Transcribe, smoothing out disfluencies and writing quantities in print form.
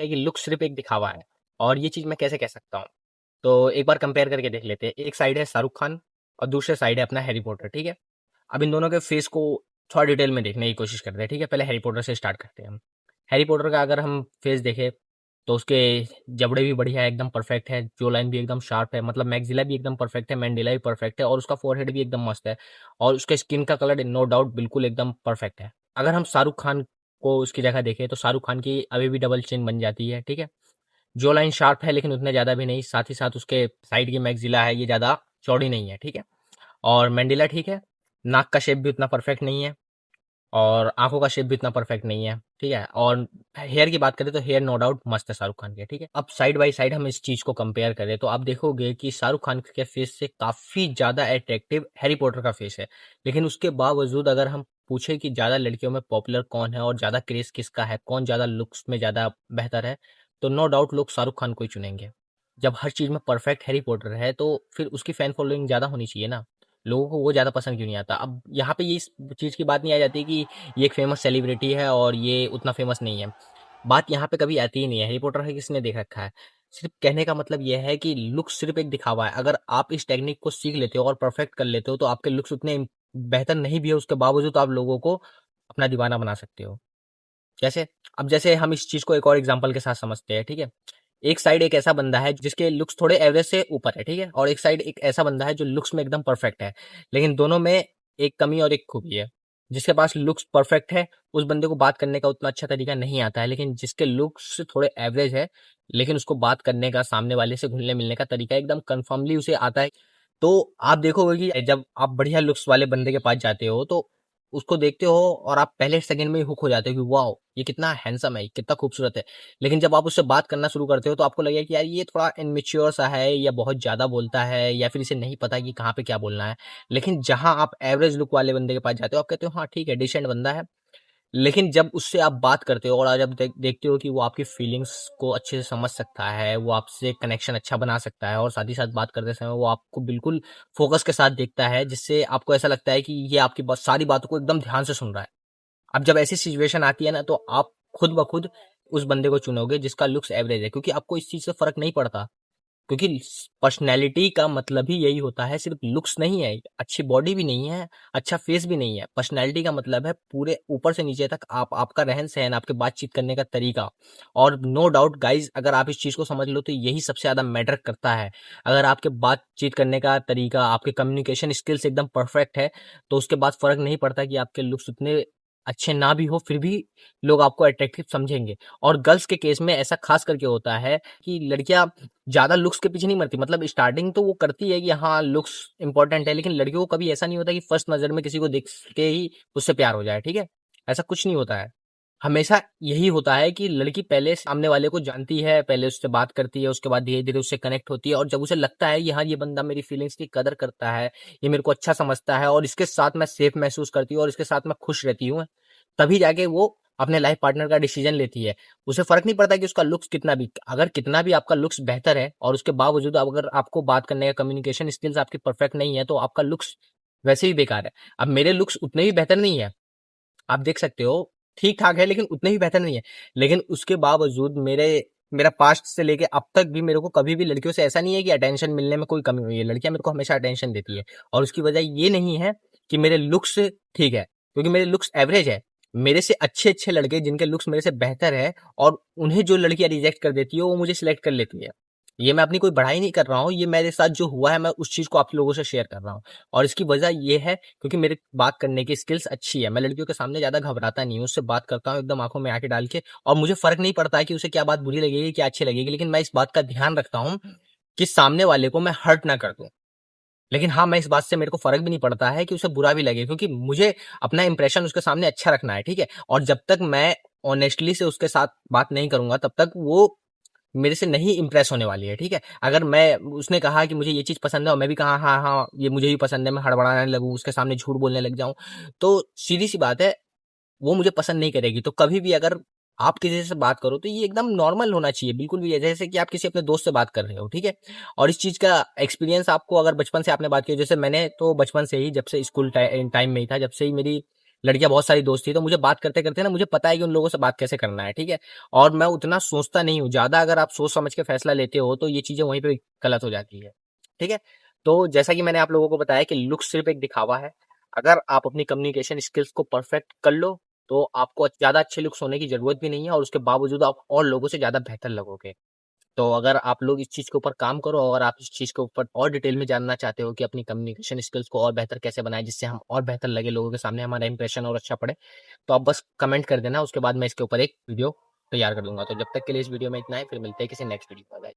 है कि लुक सिर्फ एक दिखावा है। और ये चीज़ मैं कैसे कह सकता हूँ? तो एक बार कंपेयर करके देख लेते हैं। एक साइड है शाहरुख खान और दूसरे साइड है अपना हैरी पॉटर, ठीक है? अब इन दोनों के फेस को थोड़ा डिटेल में देखने की कोशिश करते हैं, ठीक है? पहले हैरी पॉटर से स्टार्ट करते हैं हम। हैरी पॉटर का अगर हम फेस देखें तो उसके जबड़े भी बढ़िया है, एकदम परफेक्ट है, जो लाइन भी एकदम शार्प है, मतलब मैक्सिला भी एकदम परफेक्ट है, मैंडिला भी परफेक्ट है और उसका फोरहेड भी एकदम मस्त है और उसके स्किन का कलर नो डाउट बिल्कुल एकदम परफेक्ट है। अगर हम शाहरुख खान को उसकी जगह देखें तो शाहरुख खान की अभी भी डबल चिन बन जाती है, ठीक है? जो लाइन शार्प है लेकिन उतने ज़्यादा भी नहीं, साथ ही साथ उसके साइड की मैक्सिला है ये ज़्यादा चौड़ी नहीं है, ठीक है? और मैंडिला ठीक है, नाक का शेप भी उतना परफेक्ट नहीं है और आंखों का शेप भी इतना परफेक्ट नहीं है, ठीक है? और हेयर की बात करें तो हेयर नो डाउट मस्त है शाहरुख खान के, ठीक है? अब साइड बाय साइड हम इस चीज को कंपेयर करें तो आप देखोगे कि शाहरुख खान के फेस से काफी ज्यादा अट्रैक्टिव हैरी पॉटर का फेस है। लेकिन उसके बावजूद अगर हम पूछे कि ज्यादा लड़कियों में पॉपुलर कौन है और ज्यादा क्रेज किसका है, कौन ज्यादा लुक्स में ज्यादा बेहतर है, तो नो डाउट लोग शाहरुख खान को ही चुनेंगे। जब हर चीज में परफेक्ट हैरी पॉटर है तो फिर उसकी फैन फॉलोइंग ज्यादा होनी चाहिए ना। लोगों को वो ज़्यादा पसंद क्यों नहीं आता? अब यहाँ पे ये इस चीज़ की बात नहीं आ जाती कि ये एक फेमस सेलिब्रिटी है और ये उतना फेमस नहीं है। बात यहाँ पे कभी आती ही नहीं है, हैरी पॉटर है किसने देख रखा है। सिर्फ कहने का मतलब ये है कि लुक्स सिर्फ एक दिखावा है। अगर आप इस टेक्निक को सीख लेते हो और परफेक्ट कर लेते हो तो आपके लुक्स उतने बेहतर नहीं भी है, उसके बावजूद आप लोगों को अपना दीवाना बना सकते हो। जैसे अब जैसे हम इस चीज़ को एक और एग्जांपल के साथ समझते हैं, ठीक है? एक साइड एक ऐसा बंदा है जिसके लुक्स थोड़े एवरेज से ऊपर है, ठीक है? और एक साइड एक ऐसा बंदा है जो लुक्स में एकदम परफेक्ट है। लेकिन दोनों में एक कमी और एक खूबी है। जिसके पास लुक्स परफेक्ट है, उस बंदे को बात करने का उतना अच्छा तरीका नहीं आता है। लेकिन जिसके लुक्स थोड़े एवरेज है, लेकिन उसको बात करने का, सामने वाले से घुलने-मिलने का तरीका एकदम कन्फर्मली उसे आता है। तो आप देखोगे कि जब आप बढ़िया लुक्स वाले बंदे के पास जाते हो तो उसको देखते हो और आप पहले सेकंड में ही हुक हो जाते हो कि वाओ! ये कितना हैंडसम है, कितना खूबसूरत है। लेकिन जब आप उससे बात करना शुरू करते हो तो आपको लगेगा कि यार ये थोड़ा इनमैच्योर सा है या बहुत ज़्यादा बोलता है या फिर इसे नहीं पता कि कहाँ पे क्या बोलना है। लेकिन जहाँ आप एवरेज लुक वाले बंदे के पास जाते हो, आप कहते हो हाँ ठीक है, डिसेंट बंदा है। लेकिन जब उससे आप बात करते हो और जब देखते हो कि वो आपकी फीलिंग्स को अच्छे से समझ सकता है, वो आपसे कनेक्शन अच्छा बना सकता है और साथ ही साथ बात करते समय वो आपको बिल्कुल फ़ोकस के साथ देखता है, जिससे आपको ऐसा लगता है कि ये आपकी सारी बातों को एकदम ध्यान से सुन रहा है। अब जब ऐसी सिचुएशन आती है ना तो आप खुद ब खुद उस बंदे को चुनोगे जिसका लुक्स एवरेज है, क्योंकि आपको इस चीज़ से फ़र्क नहीं पड़ता। क्योंकि पर्सनैलिटी का मतलब ही यही होता है, सिर्फ लुक्स नहीं है, अच्छी बॉडी भी नहीं है, अच्छा फेस भी नहीं है। पर्सनैलिटी का मतलब है पूरे ऊपर से नीचे तक आप, आपका रहन-सहन, आपके बातचीत करने का तरीका। और नो डाउट गाइज़, अगर आप इस चीज़ को समझ लो तो यही सबसे ज़्यादा मैटर करता है। अगर आपके बातचीत करने का तरीका, आपके कम्युनिकेशन स्किल्स एकदम परफेक्ट है, तो उसके बाद फ़र्क नहीं पड़ता कि आपके लुक्स उतने अच्छे ना भी हो, फिर भी लोग आपको अट्रैक्टिव समझेंगे। और गर्ल्स के केस में ऐसा ख़ास करके होता है कि लड़कियाँ ज़्यादा लुक्स के पीछे नहीं मरती। मतलब स्टार्टिंग तो वो करती है कि हाँ लुक्स इंपॉर्टेंट है, लेकिन लड़कियों को कभी ऐसा नहीं होता कि फर्स्ट नज़र में किसी को देख के ही उससे प्यार हो जाए, ठीक है? ऐसा कुछ नहीं होता है। हमेशा यही होता है कि लड़की पहले सामने वाले को जानती है, पहले उससे बात करती है, उसके बाद धीरे-धीरे उससे कनेक्ट होती है और जब उसे लगता है कि हाँ, ये बंदा मेरी फीलिंग्स की कदर करता है, ये मेरे को अच्छा समझता है और इसके साथ मैं सेफ महसूस करती हूँ और इसके साथ मैं खुश रहती हूँ, तभी जाके वो अपने लाइफ पार्टनर का डिसीजन लेती है। उसे फ़र्क नहीं पड़ता कि उसका लुक्स कितना भी, अगर कितना भी आपका लुक्स बेहतर है और उसके बावजूद अगर आपको बात करने का कम्युनिकेशन स्किल्स आपकी परफेक्ट नहीं है, तो आपका लुक्स वैसे ही बेकार है। अब मेरे लुक्स उतने भी बेहतर नहीं है, आप देख सकते हो, ठीक-ठाक है लेकिन उतने भी बेहतर नहीं है। लेकिन उसके बावजूद मेरा पास्ट से लेके अब तक भी मेरे को कभी भी लड़कियों से ऐसा नहीं है कि अटेंशन मिलने में कोई कमी हुई है। लड़कियाँ मेरे को हमेशा अटेंशन देती है और उसकी वजह ये नहीं है कि मेरे लुक्स ठीक है, क्योंकि मेरे लुक्स एवरेज है। मेरे से अच्छे-अच्छे लड़के जिनके लुक्स मेरे से बेहतर है और उन्हें जो लड़कियाँ रिजेक्ट कर देती है, वो मुझे सिलेक्ट कर लेती है। ये मैं अपनी कोई बड़ाई नहीं कर रहा हूँ, ये मेरे साथ जो हुआ है मैं उस चीज़ को आप लोगों से शेयर कर रहा हूँ। और इसकी वजह ये है क्योंकि मेरी बात करने की स्किल्स अच्छी है। मैं लड़कियों के सामने ज़्यादा घबराता नहीं हूँ, उससे बात करता हूँ एकदम आँखों में आँखें डाल के और मुझे फ़र्क नहीं पड़ता है कि उसे क्या बात बुरी लगेगी, क्या अच्छी लगेगी। लेकिन मैं इस बात का ध्यान रखता हूँ कि सामने वाले को मैं हर्ट ना कर दूँ। लेकिन हाँ, मैं इस बात से मेरे को फ़र्क भी नहीं पड़ता है कि उसे बुरा भी लगे, क्योंकि मुझे अपना इंप्रेशन उसके सामने अच्छा रखना है, ठीक है? और जब तक मैं ऑनेस्टली से उसके साथ बात नहीं करूँगा, तब तक वो मेरे से नहीं इम्प्रेस होने वाली है, ठीक है? अगर मैं उसने कहा कि मुझे ये चीज़ पसंद है और मैं भी कहा हाँ, हाँ, ये मुझे भी पसंद है, मैं हड़बड़ाने लगूँ, उसके सामने झूठ बोलने लग जाऊँ, तो सीधी-सी बात है, वो मुझे पसंद नहीं करेगी। तो कभी भी अगर आप किसी से बात करो तो ये एकदम नॉर्मल होना चाहिए, बिल्कुल भी जैसे कि आप किसी अपने दोस्त से बात कर रहे हो, ठीक है? और इस चीज़ का एक्सपीरियंस आपको अगर बचपन से आपने बात की, जैसे मैंने तो बचपन से ही, जब से स्कूल टाइम में ही था, जब से ही मेरी लड़कियाँ बहुत सारी दोस्त थी, तो मुझे बात करते-करते ना मुझे पता है कि उन लोगों से बात कैसे करना है, ठीक है? और मैं उतना सोचता नहीं हूँ, ज़्यादा अगर आप सोच समझ के फैसला लेते हो, तो ये चीज़ें वहीं पे गलत हो जाती है, ठीक है? तो जैसा कि मैंने आप लोगों को बताया कि लुक्स सिर्फ़ एक दिखावा है। अगर आप अपनी कम्युनिकेशन स्किल्स को परफेक्ट कर लो, तो आपको ज़्यादा अच्छे लुक्स होने की ज़रूरत भी नहीं है और उसके बावजूद आप और लोगों से ज़्यादा बेहतर लगोगे। तो अगर आप लोग इस चीज़ के ऊपर काम करो, अगर आप इस चीज़ के ऊपर और डिटेल में जानना चाहते हो कि अपनी कम्युनिकेशन स्किल्स को और बेहतर कैसे बनाएँ, जिससे हम और बेहतर लगे लोगों के सामने, हमारा इंप्रेशन और अच्छा पड़े, तो आप बस कमेंट कर देना, उसके बाद मैं इसके ऊपर एक वीडियो तैयार कर दूँगा। तो जब तक के लिए इस वीडियो में इतना ही, फिर मिलते हैं किसी नेक्स्ट वीडियो में। बाय।